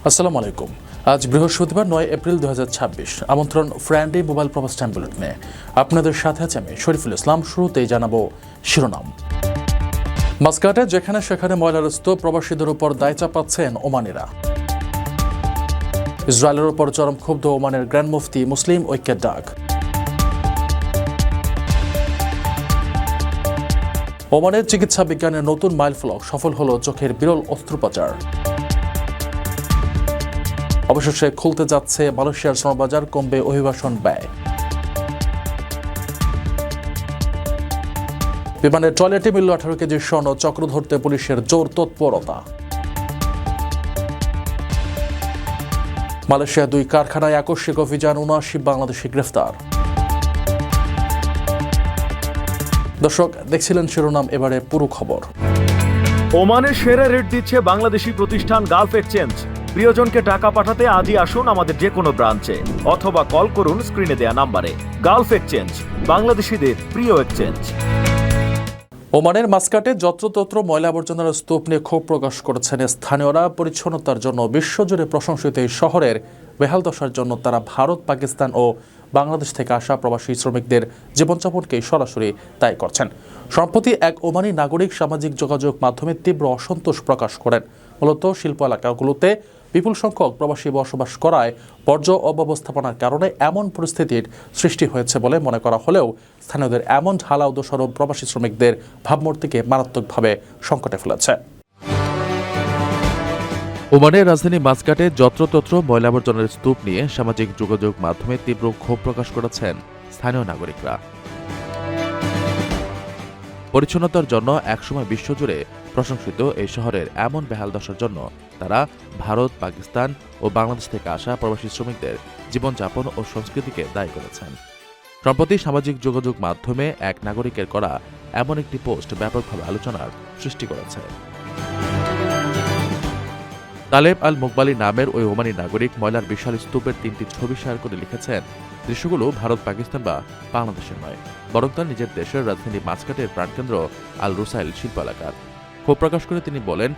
আসসালামু আলাইকুম। আজ বৃহস্পতিবার 9 এপ্রিল 2026। আমন্ত্রণ ফ্রেন্ডলি মোবাইল প্রবাস টাইম বুলেটিনে। আপনাদের সাথে আছে আমি শরীফুল ইসলাম। শুরুতেই জানাবো শিরোনাম। মাস্কাটে যেখানে সেখানে ময়লার স্তূপ, প্রবাসীদের উপর দায় চাপাচ্ছেন ওমানিরা। ইসরায়েলের উপর চরম ক্ষুব্ধ ওমানের গ্র্যান্ড মুফতি, মুসলিম ঐক্যের ডাক। ওমানের চিকিৎসা বিজ্ঞানের নতুন মাইলফলক, সফল হলো চোখের বিরল অস্ত্রোপচার। অবশেষে খুলতে যাচ্ছে মালয়েশিয়ার শ্রমবাজার, কমবে অভিবাসন ব্যয়। বিমানের টয়লেটে মিলল 18 কেজি স্বর্ণ, চক্র ধরতে পুলিশের জোর তৎপরতা। মালয়েশিয়া 2 কারখানায় আকস্মিক অভিযান, 79 বাংলাদেশি গ্রেফতার। দর্শক, দেখছিলেন শিরোনাম, এবারে পুরো খবর। ওমানের সেরা রেট দিচ্ছে বাংলাদেশি প্রতিষ্ঠান গালফ এক্সচেঞ্জ। প্রিয়জনকে টাকা পাঠাতে আজই আসুন আমাদের যে কোনো ব্রাঞ্চে অথবা কল করুন স্ক্রিনে দেয়া নাম্বারে। গালফ এক্সচেঞ্জ, বাংলাদেশিদের প্রিয় এক্সচেঞ্জ। ওমানের মাস্কাটে যত্রতত্র ময়লা আবর্জনার স্তূপ নিয়ে ক্ষোভ প্রকাশ করেছেন স্থানীয়রা। পরিচ্ছন্নতার জন্য বিশ্বজুড়ে প্রশংসিত এই শহরের বেহাল দশার জন্য তারা ভারত, পাকিস্তান ও বাংলাদেশ থেকে আসা প্রবাসী শ্রমিকদের জীবনযাপনকে সরাসরি দায়ী করছেন। সম্প্রতি এক ওমানি নাগরিক সামাজিক যোগাযোগ মাধ্যমে তীব্র অসন্তোষ প্রকাশ করেন। মূলত শিল্প এলাকাগুলোতে বিপুল সংখ্যক প্রবাসী বসবাস করায় বর্জ্য অব্যবস্থাপনার কারণে এমন পরিস্থিতির সৃষ্টি হয়েছে বলে মনে করা হলেও স্থানীয়দের এমন ঢালাও দোষারোপ প্রবাসী শ্রমিকদের ভাবমূর্তিকে মারাত্মকভাবে সংকটে ফেলেছে। ওমানের রাজধানী মাস্কাটে যত্রতত্র ময়লা আবর্জনার স্তূপ নিয়ে সামাজিক যোগাযোগ মাধ্যমে তীব্র ক্ষোভ প্রকাশ করেছেন স্থানীয় নাগরিকরা। পরিচ্ছন্নতার জন্য একসময় বিশ্বজুড়ে প্রশংসিত এই শহরের এমন বেহাল দশার জন্য তারা ভারত, পাকিস্তান ও বাংলাদেশ থেকে আসা প্রবাসী শ্রমিকদের জীবনযাপন ও সংস্কৃতিকে দায়ী করেছেন। সম্প্রতি সামাজিক যোগাযোগ মাধ্যমে এক নাগরিকের করা এমন একটি পোস্ট ব্যাপকভাবে আলোচনার সৃষ্টি করেছে। তালেব আল মুকবালি নামের ওই ওমানি নাগরিক ময়লার বিশাল স্তূপের 3টি ছবি শেয়ার করে লিখেছেন, দৃশ্যগুলো ভারত, পাকিস্তান বা বাংলাদেশের নয়, বরং তার নিজের দেশের রাজধানী মাস্কাটের প্রাণকেন্দ্র আল রুসাইল শিল্প এলাকার। ক্ষোভ প্রকাশ করে তিনি বলেন,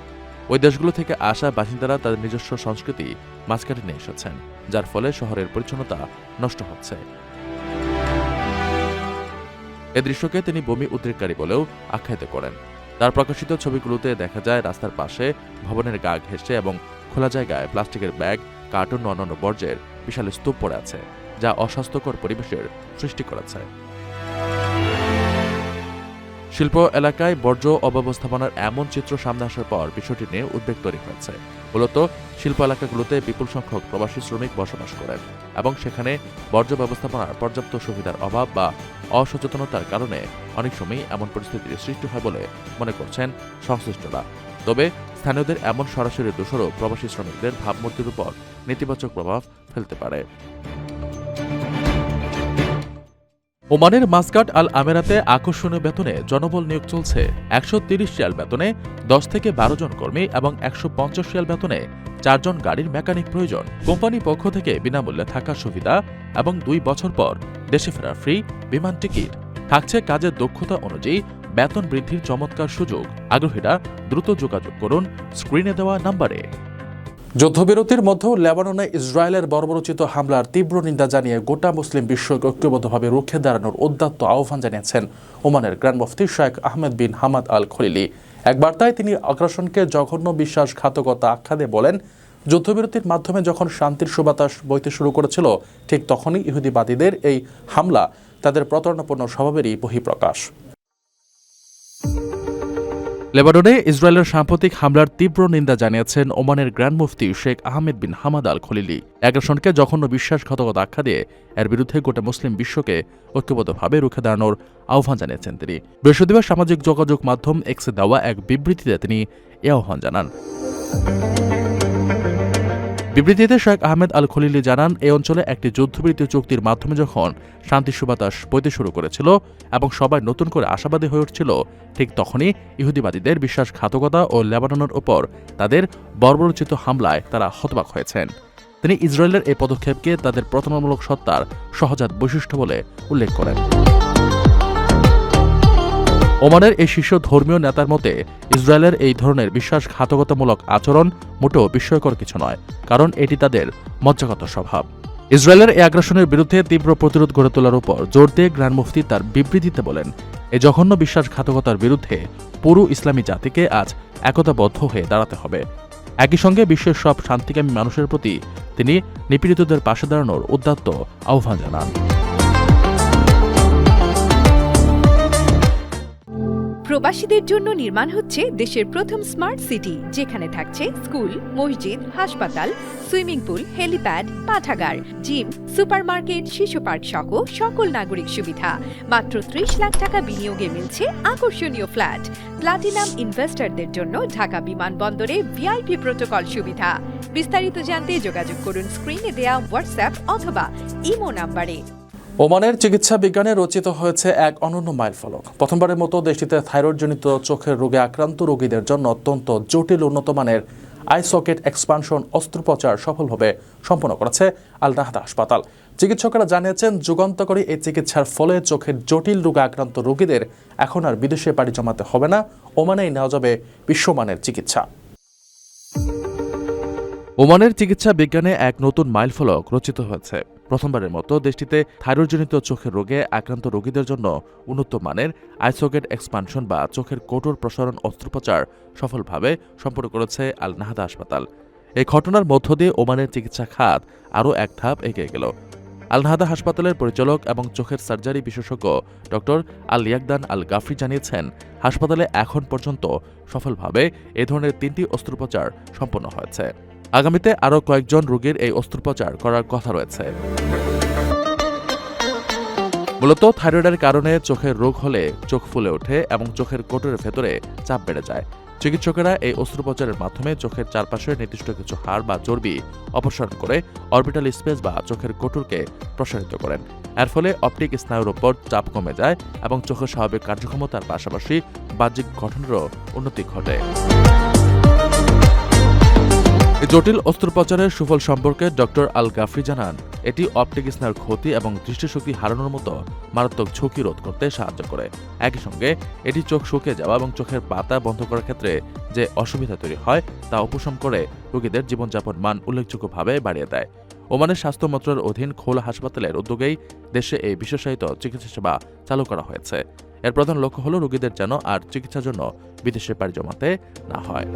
ওই দেশগুলো থেকে আসা বাসিন্দারা তাদের নিজস্ব সংস্কৃতি মাস্কাটে নিয়ে এসেছেন, যার ফলে শহরের পরিচ্ছন্নতা নষ্ট হচ্ছে। এ দৃশ্যকে তিনি বমি উদ্রেককারী বলেও আখ্যায়িত করেন। তার প্রকাশিত ছবিগুলোতে দেখা যায় রাস্তার পাশে ভবনের গা ঘেঁষে এবং খোলা জায়গায় প্লাস্টিকের ব্যাগ, কার্টুন ও অন্যান্য বর্জ্যের বিশাল স্তূপ পড়ে আছে, যা অস্বাস্থ্যকর পরিবেশের সৃষ্টি করেছে। শিল্প এলাকায় বর্জ্য অব্যবস্থাপনার এমন চিত্র সামনে আসার পর বিষয়টি নিয়ে উদ্বেগ তৈরি হয়েছে। মূলত শিল্প এলাকাগুলোতে বিপুল সংখ্যক প্রবাসী শ্রমিক বসবাস করেন এবং সেখানে বর্জ্য ব্যবস্থাপনার পর্যাপ্ত সুবিধার অভাব বা অসচেতনতার কারণে অনেক সময় এমন পরিস্থিতির সৃষ্টি হয় বলে মনে করছেন সংশ্লিষ্টরা। তবে স্থানীয়দের এমন সরাসরি দোষারোপ প্রবাসী শ্রমিকদের ভাবমূর্তির উপর নেতিবাচক প্রভাব ফেলতে পারে। ওমানের মাস্কাট আল আমেরাতে আকর্ষণীয় বেতনে জনবল নিয়োগ চলছে। 130 রিয়াল বেতনে 10 থেকে 12 জন কর্মী এবং 150 রিয়াল বেতনে 4 জন গাড়ির মেকানিক প্রয়োজন। কোম্পানি পক্ষ থেকে বিনামূল্যে থাকার সুবিধা এবং 2 বছর পর দেশে ফেরার ফ্রি বিমান টিকিট থাকছে। কাজের দক্ষতা অনুযায়ী বেতন বৃদ্ধির চমৎকার সুযোগ। আগ্রহীরা দ্রুত যোগাযোগ করুন স্ক্রিনে দেওয়া নাম্বারে। যুদ্ধবিরতির মধ্যেও লেবাননে ইসরায়েলের বর্বরোচিত হামলার তীব্র নিন্দা জানিয়ে গোটা মুসলিম বিশ্বকে ঐক্যবদ্ধভাবে রুখে দাঁড়ানোর উদাত্ত আহ্বান জানিয়েছেন ওমানের গ্র্যান্ড মুফতি Sheikh Ahmed bin Hamad al Khalili. এক বার্তায় তিনি আগ্রাসনকে জঘন্য বিশ্বাসঘাতকতা আখ্যা দিয়ে বলেন, যুদ্ধবিরতির মাধ্যমে যখন শান্তির সুবাতাস বইতে শুরু করেছিল, ঠিক তখনই ইহুদিবাদীদের এই হামলা তাদের প্রতারণাপূর্ণ স্বভাবেরই বহিঃপ্রকাশ। লেবাননে ইসরায়েলের সাম্প্রতিক হামলার তীব্র নিন্দা জানিয়েছেন ওমানের গ্র্যান্ড মুফতি Sheikh Ahmed bin Hamad al Khalili. আগ্রাসনকে জঘন্য বিশ্বাসঘাতকতা আখ্যা দিয়ে এর বিরুদ্ধে গোটা মুসলিম বিশ্বকে ঐক্যবদ্ধভাবে রুখে দাঁড়ানোর আহ্বান জানিয়েছেন তিনি। বৃহস্পতিবার সামাজিক যোগাযোগ মাধ্যম এক্সে দেওয়া এক বিবৃতিতে তিনি এ আহ্বান জানান। বিবৃতিতে শেখ আহমেদ আল খলিলি জানান, এই অঞ্চলে একটি যুদ্ধবিরতি চুক্তির মাধ্যমে যখন শান্তি সুবাতাস বইতে শুরু করেছিল এবং সবাই নতুন করে আশাবাদী হয়ে উঠছিল, ঠিক তখনই ইহুদিবাদীদের বিশ্বাসঘাতকতা ও লেবাননের ওপর তাদের বর্বরোচিত হামলায় তারা হতবাক হয়েছেন। তিনি ইসরায়েলের এই পদক্ষেপকে তাদের প্রতারণামূলক সত্তার সহজাত বৈশিষ্ট্য বলে উল্লেখ করেন। ওমানের এই শীর্ষ ধর্মীয় নেতার মতে ইসরায়েলের এই ধরনের বিশ্বাসঘাতকতামূলক আচরণ মোটেও বিস্ময়কর কিছু নয়, কারণ এটি তাদের মজ্জাগত স্বভাব। ইসরায়েলের এই আগ্রাসনের বিরুদ্ধে তীব্র প্রতিরোধ গড়ে তোলার উপর জোর দিয়ে গ্র্যান্ড মুফতি তার বিবৃতিতে বলেন, এই জঘন্য বিশ্বাসঘাতকতার বিরুদ্ধে পুরো ইসলামী জাতিকে আজ একতাবদ্ধ হয়ে দাঁড়াতে হবে। একই সঙ্গে বিশ্বের সব শান্তিকামী মানুষের প্রতি তিনি নিপীড়িতদের পাশে দাঁড়ানোর উদাত্ত আহ্বান জানান। প্রবাসীদের জন্য নির্মাণ হচ্ছে দেশের প্রথম স্মার্ট সিটি, যেখানে থাকছে স্কুল, মসজিদ, হাসপাতাল, সুইমিং পুল, হেলিপ্যাড, পাঠাগার, জিম, সুপারমার্কেট, শিশু পার্ক সহ সকল নাগরিক সুবিধা। মাত্র ৩০ লাখ টাকা বিনিয়োগে মিলছে আকর্ষণীয় ফ্ল্যাট। প্লাটিনাম ইনভেস্টরদের জন্য ঢাকা বিমানবন্দরে ভিআইপি প্রোটোকল সুবিধা। বিস্তারিত জানতে যোগাযোগ করুন স্ক্রিনে দেয়া হোয়াটসঅ্যাপ অথবা ইমো নাম্বারে। ওমানের চিকিৎসা বিজ্ঞানে রচিত হয়েছে এক অনন্য মাইলফলক। প্রথমবারের মতো দেশটিতে থাইরয়েডজনিত চোখের রোগে আক্রান্ত রোগীদের জন্য অত্যন্ত জটিল উন্নত মানের আই সকেট এক্সপানশন অস্ত্রোপচার সফলভাবে সম্পন্ন করেছে আল নাহদা হাসপাতাল। চিকিৎসকেরা জানিয়েছেন, যুগান্তকারী এই চিকিৎসার ফলে চোখের জটিল রোগে আক্রান্ত রোগীদের এখন আর বিদেশে পাড়ি জমাতে হবে না, ওমানেই নেওয়া যাবে বিশ্বমানের চিকিৎসা। ওমানের চিকিৎসা বিজ্ঞানে এক নতুন মাইলফলক রচিত হয়েছে। প্রথমবারের মতো দেশটিতে থাইরয়েডজনিত চোখের রোগে আক্রান্ত রোগীদের জন্য উন্নত মানের আইসোকেট এক্সপানশন বা চোখের কোটর প্রসারণ অস্ত্রোপচার সফলভাবে সম্পন্ন করেছে আল নাহদা হাসপাতাল। এই ঘটনার মধ্য দিয়ে ওমানের চিকিৎসা খাত আরও এক ধাপ এগিয়ে গেল। আল নাহদা হাসপাতালের পরিচালক এবং চোখের সার্জারি বিশেষজ্ঞ ডক্টর আল ইয়াকদান আল গাফরি জানিয়েছেন, হাসপাতালে এখন পর্যন্ত সফলভাবে এ ধরনের 3টি অস্ত্রোপচার সম্পন্ন হয়েছে। আগামীতে আরও কয়েকজন রোগীর এই অস্ত্রোপচার করার কথা রয়েছে। মূলত থাইরয়েডের কারণে চোখের রোগ হলে চোখ ফুলে ওঠে এবং চোখের কোটরের ভেতরে চাপ বেড়ে যায়। চিকিৎসকেরা এই অস্ত্রোপচারের মাধ্যমে চোখের চারপাশে নির্দিষ্ট কিছু হাড় বা চর্বি অপসারণ করে অরবিটাল স্পেস বা চোখের কোটরকে প্রসারিত করেন। এর ফলে অপটিক স্নায়ুর উপর চাপ কমে যায় এবং চোখের স্বাভাবিক কার্যক্ষমতার পাশাপাশি বাহ্যিক গঠনেরও উন্নতি ঘটে। জটিল অস্ত্রোপচারের সুফল সম্পর্কে ডক্টর আল গাফরি জানান, এটি অপটিক স্নায়ুর ক্ষতি এবং দৃষ্টিশক্তি হারানোর মতো মারাত্মক ঝুঁকি রোধ করতে সাহায্য করে। একই সঙ্গে এটি চোখ শুকিয়ে যাওয়া এবং চোখের পাতা বন্ধ করার ক্ষেত্রে যে অসুবিধা তৈরি হয় তা উপশম করে রোগীদের জীবনযাপন মান উল্লেখযোগ্যভাবে বাড়িয়ে দেয়। ওমানের স্বাস্থ্য মন্ত্রণালয়ের অধীন খোলা হাসপাতালের উদ্যোগেই দেশে এই বিশেষায়িত চিকিৎসা সেবা চালু করা হয়েছে। এর প্রধান লক্ষ্য হল রোগীদের যেন আর চিকিৎসার জন্য বিদেশে পাড়ি জমাতে না হয়।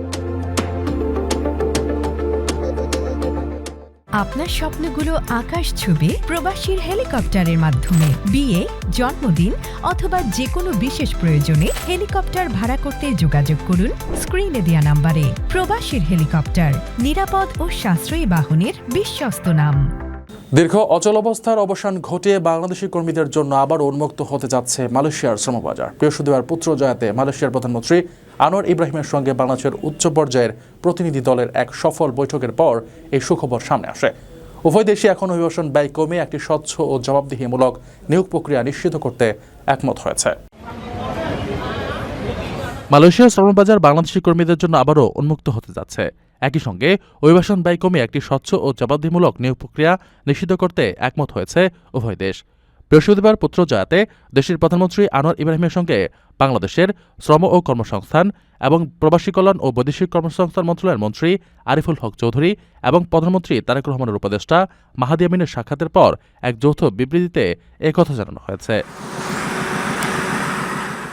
আপনার স্বপ্নগুলো আকাশ ছুবে প্রবাসীর হেলিকপ্টারের মাধ্যমে। বিয়ে, জন্মদিন অথবা যে কোনো বিশেষ প্রয়োজনে হেলিকপ্টার ভাড়া করতে যোগাযোগ করুন স্ক্রিনে দেয়া নাম্বারে। প্রবাসীর হেলিকপ্টার, নিরাপদ ও সাশ্রয়ী বাহনের বিশ্বস্ত নাম। দীর্ঘ অচল অবস্থার অবসান ঘটিয়ে বাংলাদেশি কর্মীদের জন্য আবার উন্মুক্ত হতে যাচ্ছে মালয়েশিয়ার শ্রমবাজার। বৃহস্পতিবার পুত্রজয়াতে মালয়েশিয়ার প্রধানমন্ত্রী আনোয়ার ইব্রাহিমের সঙ্গে বাংলাদেশের উচ্চ পর্যায়ের প্রতিনিধি দলের এক সফল বৈঠকের পর এই সুখবর সামনে আসে। উভয় দেশই এখন অভিবাসন ব্যয় কমিয়ে একটি স্বচ্ছ ও জবাবদিহিমূলক নিয়োগ প্রক্রিয়া নিশ্চিত করতে একমত হয়েছে। মালয়েশিয়ার শ্রমবাজার বাংলাদেশি কর্মীদের জন্য আবারও উন্মুক্ত হতে যাচ্ছে। একই সঙ্গে অভিবাসন ব্যয় কমিয়ে একটি স্বচ্ছ ও জবাবদিহিমূলক নিয়োগ প্রক্রিয়া নিশ্চিত করতে একমত হয়েছে উভয় দেশ। বৃহস্পতিবার পুত্রজয়াতে দেশের প্রধানমন্ত্রী আনোয়ার ইব্রাহিমের সঙ্গে বাংলাদেশের শ্রম ও কর্মসংস্থান এবং প্রবাসী কল্যাণ ও বৈদেশিক কর্মসংস্থান মন্ত্রণালয়ের মন্ত্রী আরিফুল হক চৌধুরী এবং প্রধানমন্ত্রী তারেক রহমানের উপদেষ্টা মাহাদি আমিনের সাক্ষাতের পর এক যৌথ বিবৃতিতে একথা জানানো হয়েছে।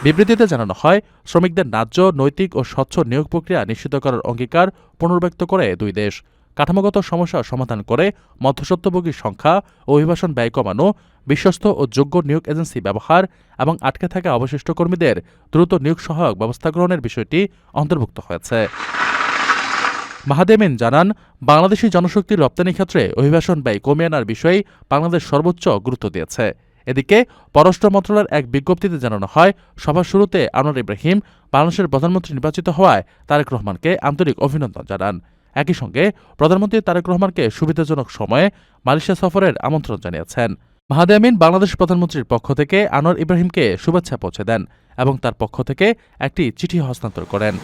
বিবৃতিতে জানানো হয়, শ্রমিকদের ন্যায্য, নৈতিক ও স্বচ্ছ নিয়োগ প্রক্রিয়া নিশ্চিত করার অঙ্গীকার পুনর্ব্যক্ত করে দুই দেশ কাঠামোগত সমস্যা সমাধান করে মধ্যস্বত্বভোগীর সংখ্যা ও অভিবাসন ব্যয় কমানো, বিশ্বস্ত ও যোগ্য নিয়োগ এজেন্সি ব্যবহার এবং আটকে থাকা অবশিষ্ট কর্মীদের দ্রুত নিয়োগ সহায়ক ব্যবস্থা গ্রহণের বিষয়টি অন্তর্ভুক্ত হয়েছে। মাহাদি আমিন জানান, বাংলাদেশি জনশক্তির রপ্তানি ক্ষেত্রে অভিবাসন ব্যয় কমিয়ে আনার বিষয়ে বাংলাদেশ সর্বোচ্চ গুরুত্ব দিয়েছে। এদিকে পররাষ্ট্র মন্ত্রণালয়ের এক বিজ্ঞপ্তিতে জানানো হয়, সভার শুরুতে আনোয়ার ইব্রাহিম বাংলাদেশের প্রধানমন্ত্রী নির্বাচিত হওয়ায় তারেক রহমানকে আন্তরিক অভিনন্দন জানান। একই সঙ্গে প্রধানমন্ত্রী তারেক রহমানকে সুবিধাজনক সময়ে মালয়েশিয়া সফরের আমন্ত্রণ জানিয়েছেন। মাহাদি আমিন বাংলাদেশ প্রধানমন্ত্রীর পক্ষ থেকে আনোয়ার ইব্রাহিমকে শুভেচ্ছা পৌঁছে দেন এবং তার পক্ষ থেকে একটি চিঠি হস্তান্তর করেন।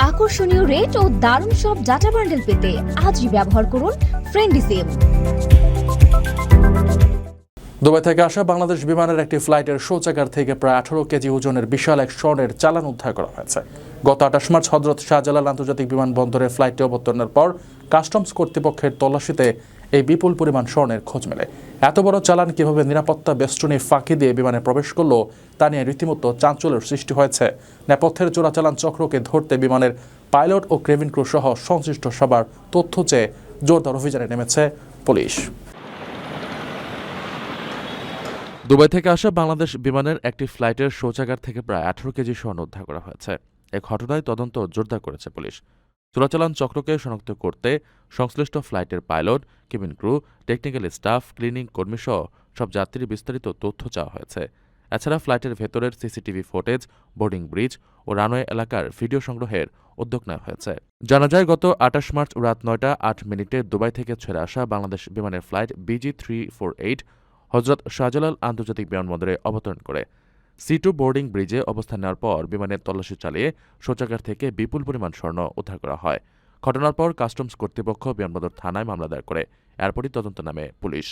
আকর্ষণীয় রেট ও দারুণ সব ডাটা বান্ডেল পেতে আজই ব্যবহার করুন ফ্রেন্ডলি সিম। দুবাই থেকে আসা বাংলাদেশ বিমানের একটি ফ্লাইটের শৌচাগার থেকে প্রায় 18 কেজি ওজনের বিশাল এক স্বর্ণের চালান উদ্ধার করা হয়েছে। গত 28 মার্চ হযরত শাহজালাল আন্তর্জাতিক বিমানবন্দরে ফ্লাইটটি অবতরণের পর কাস্টমস কর্তৃপক্ষের তল্লাশিতে এই বিপুল পরিমাণ স্বর্ণের খোঁজ মেলে। এত বড় চালান কিভাবে নিরাপত্তা বেষ্টনী ফাঁকি দিয়ে বিমানে প্রবেশ করলো তা নিয়ে রীতিমতো চাঞ্চল্যের সৃষ্টি হয়েছে। নেপথ্যের চোরাচালান চক্রকে ধরতে বিমানের পাইলট ও কেবিন ক্রু সহ সংশ্লিষ্ট সবার তথ্য চেয়ে জোরদার অভিযানে নেমেছে পুলিশ। দুবাই থেকে আসা বাংলাদেশ বিমানের একটি ফ্লাইটের শৌচাগার থেকে প্রায় 18 কেজি স্বর্ণ উদ্ধার করা হয়েছে। এ ঘটনায় তদন্ত জোরদার করেছে পুলিশ। চোরাচালান চক্রকে শনাক্ত করতে সংশ্লিষ্ট ফ্লাইটের pilot, cabin crew, technical staff, cleaning কর্মীসহ সব যাত্রীর বিস্তারিত তথ্য চাওয়া হয়েছে। এছাড়া ফ্লাইটের ভেতরের সিসিটিভি ফুটেজ, বোর্ডিং ব্রিজ ও রানওয়ে এলাকার ভিডিও সংগ্রহের উদ্যোগ নেওয়া হয়েছে। জানা যায়, গত 28 মার্চ রাত 9:08 দুবাই থেকে ছেড়ে আসা বাংলাদেশ বিমানের ফ্লাইট BG348 হযরত শাহজালাল আন্তর্জাতিক বিমানবন্দরে অবতরণ করে। C2 বোর্ডিং ব্রিজে অবস্থান নেওয়ার পর বিমানের তল্লাশি চালিয়ে শৌচাগার থেকে বিপুল পরিমাণ স্বর্ণ উদ্ধার করা হয়। ঘটনার পর কাস্টমস কর্তৃপক্ষ বিমানবন্দর থানায় মামলা দায়ের করে। এরপরই তদন্ত নামে পুলিশ।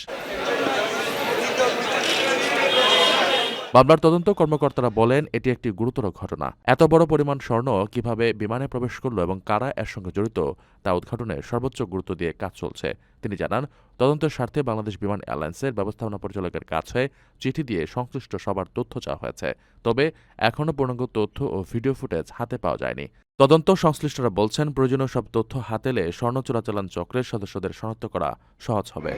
মামলার তদন্ত কর্মকর্তারা বলেন, এটি একটি গুরুতর ঘটনা। এত বড় পরিমাণ স্বর্ণ কিভাবে বিমানে প্রবেশ করল এবং কারা এর সঙ্গে জড়িত তা উদ্ঘাটনে সর্বোচ্চ গুরুত্ব দিয়ে কাজ চলছে। তিনি জানান, তদন্তের স্বার্থে বাংলাদেশ বিমান এয়ারলাইন্সের ব্যবস্থাপনা পরিচালকের কাছে চিঠি দিয়ে সংশ্লিষ্ট সবার তথ্য চাওয়া হয়েছে। তবে এখনও পূর্ণাঙ্গ তথ্য ও ভিডিও ফুটেজ হাতে পাওয়া যায়নি। তদন্ত সংশ্লিষ্টরা বলছেন, প্রয়োজনীয় সব তথ্য হাতে এলে স্বর্ণ চোরাচালান চক্রের সদস্যদের শনাক্ত করা সহজ হবে।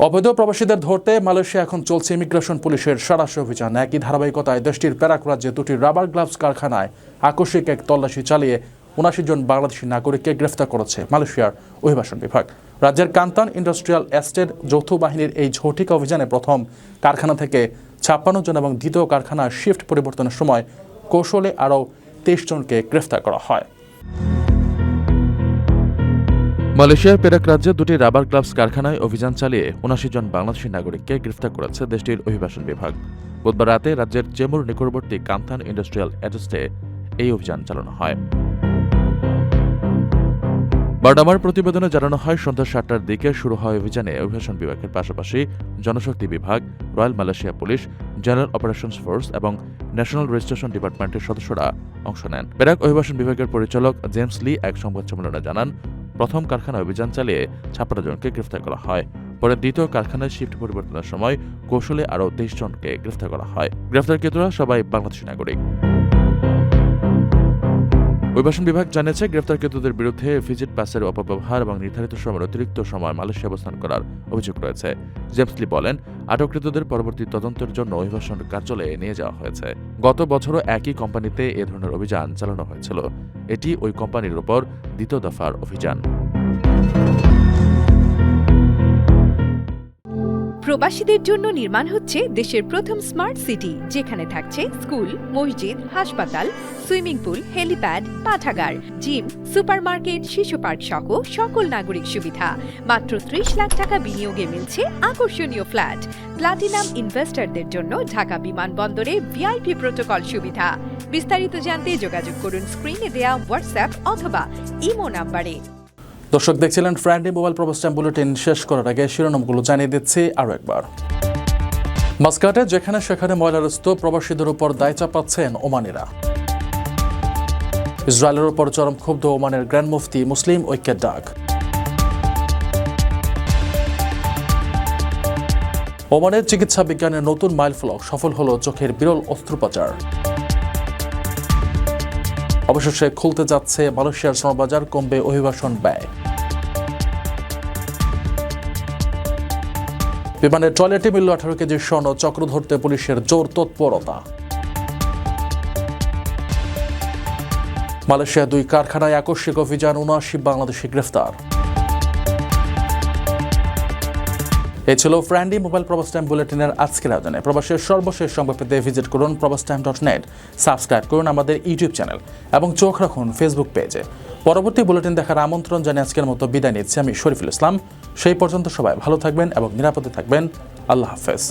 অবৈধ প্রবাসীদের ধরতে মালয়েশিয়া এখন চলছে ইমিগ্রেশন পুলিশের সাঁড়াশি অভিযান। একই ধারাবাহিকতায় দেশটির প্যারাক রাজ্যে দুটি রাবার গ্লাভস কারখানায় আকস্মিক এক তল্লাশি চালিয়ে 79 জন বাংলাদেশি নাগরিককে গ্রেফতার করেছে মালয়েশিয়ার অভিবাসন বিভাগ। রাজ্যের কান্তান ইন্ডাস্ট্রিয়াল এস্টেট যৌথ বাহিনীর এই ঝটিকা অভিযানে প্রথম কারখানা থেকে 56 জন এবং দ্বিতীয় কারখানার শিফট পরিবর্তনের সময় কৌশলে আরও 23 জনকে গ্রেফতার করা হয়। মালয়েশিয়ার পেরাক রাজ্যে দুটি রাবার গ্লাভস কারখানায় অভিযান চালিয়ে 79 জন বাংলাদেশি নাগরিককে গ্রেফতার করেছে দেশটির অভিবাসন বিভাগ। বুধবার রাতে রাজ্যের চেমুর নিকটবর্তী কান্তান ইন্ডাস্ট্রিয়াল এস্টেটে এই অভিযান চালানো হয়। বার্ডামার প্রতিবেদনে জানানো হয়, সন্ধ্যা 7টার দিকে শুরু হয় অভিযানে অভিবাসন বিভাগের পাশাপাশি জনশক্তি বিভাগ, royal Malaysia police, general operations force এবং ন্যাশনাল রেজিস্ট্রেশন ডিপার্টমেন্টের সদস্যরা অংশ নেন। পেরাক অভিবাসন বিভাগের পরিচালক জেমস লি এক সংবাদ সম্মেলনে জানান, প্রথম কারখানায় অভিযান চালিয়ে 56 জনকে গ্রেফতার করা হয়। পরে দ্বিতীয় কারখানায় শিফট পরিবর্তনের সময় কৌশলে আরও 23 জনকে গ্রেফতার করা হয়। গ্রেফতারকৃতরা সবাই বাংলাদেশি নাগরিক। অভিবাসন বিভাগ জানিয়েছে, গ্রেফতারকৃতদের বিরুদ্ধে ভিজিট পাসের অপব্যবহার এবং নির্ধারিত সময়ের অতিরিক্ত সময় মালয়েশিয়া অবস্থান করার অভিযোগ রয়েছে। জেমস লি বলেন, আটককৃতদের পরবর্তী তদন্তের জন্য অভিবাসন কার্যালয়ে নিয়ে যাওয়া হয়েছে। গত বছরও একই কোম্পানিতে এ ধরনের অভিযান চালানো হয়েছিল। এটি ওই কোম্পানির উপর দ্বিতীয় দফার অভিযান। প্রবাসীদের জন্য নির্মাণ হচ্ছে দেশের প্রথম স্মার্ট সিটি, যেখানে থাকছে স্কুল, মসজিদ, হাসপাতাল, সুইমিং পুল, হেলিপ্যাড, পাঠাগার, জিম, সুপারমার্কেট, শিশু পার্ক সহ সকল নাগরিক সুবিধা। মাত্র 30 লাখ টাকা বিনিয়োগে মিলছে আকর্ষণীয় ফ্ল্যাট। প্লাটিনাম ইনভেস্টরদের জন্য ঢাকা বিমানবন্দরে ভিআইপি প্রোটোকল সুবিধা। বিস্তারিত জানতে যোগাযোগ করুন স্ক্রিনে দেয়া হোয়াটসঅ্যাপ অথবা ইমো নাম্বারে। দর্শক, দেখছিলেন ফ্রেন্ডলি মোবাইল প্রবাস টাইম বুলেটিন। শেষ করার আগে শিরোনামগুলো জানিয়ে দিচ্ছি আরও একবার। মাস্কাটে যেখানে সেখানে ময়লার স্তূপ, প্রবাসীদের উপর দায় চাপাচ্ছেন ওমানিরা। ইসরায়েলের উপর চরম ক্ষুব্ধ ওমানের গ্র্যান্ড মুফতি, মুসলিম ঐক্যের ডাক। ওমানের চিকিৎসা বিজ্ঞানের নতুন মাইলফলক, সফল হল চোখের বিরল অস্ত্রোপচার। অবশেষে খুলতে যাচ্ছে মালয়েশিয়ার শ্রমবাজার, কমবে অভিবাসন ব্যয়। বিমানের টয়লেটে মিলল 18 কেজি স্বর্ণ, চক্র ধরতে পুলিশের জোর তৎপরতা। মালয়েশিয়া 2 কারখানায় আকস্মিক অভিযান, 79 বাংলাদেশি গ্রেফতার। এই ছিল ফ্রেন্ডলি মোবাইল প্রবাস টাইম বুলেটিনের আজকের আয়োজনে। প্রবাসের সর্বশেষ সংবাদ পেতে ভিজিট করুন probastimes.net, সাবস্ক্রাইব করুন আমাদের ইউটিউব চ্যানেল এবং চোখ রাখুন ফেসবুক পেজে। পরবর্তী বুলেটিন দেখার আমন্ত্রণ জানিয়ে আজকের মতো বিদায় নিচ্ছি আমি শরীফুল ইসলাম। সেই পর্যন্ত সবাই ভালো থাকবেন এবং নিরাপদে থাকবেন। আল্লাহ হাফেজ।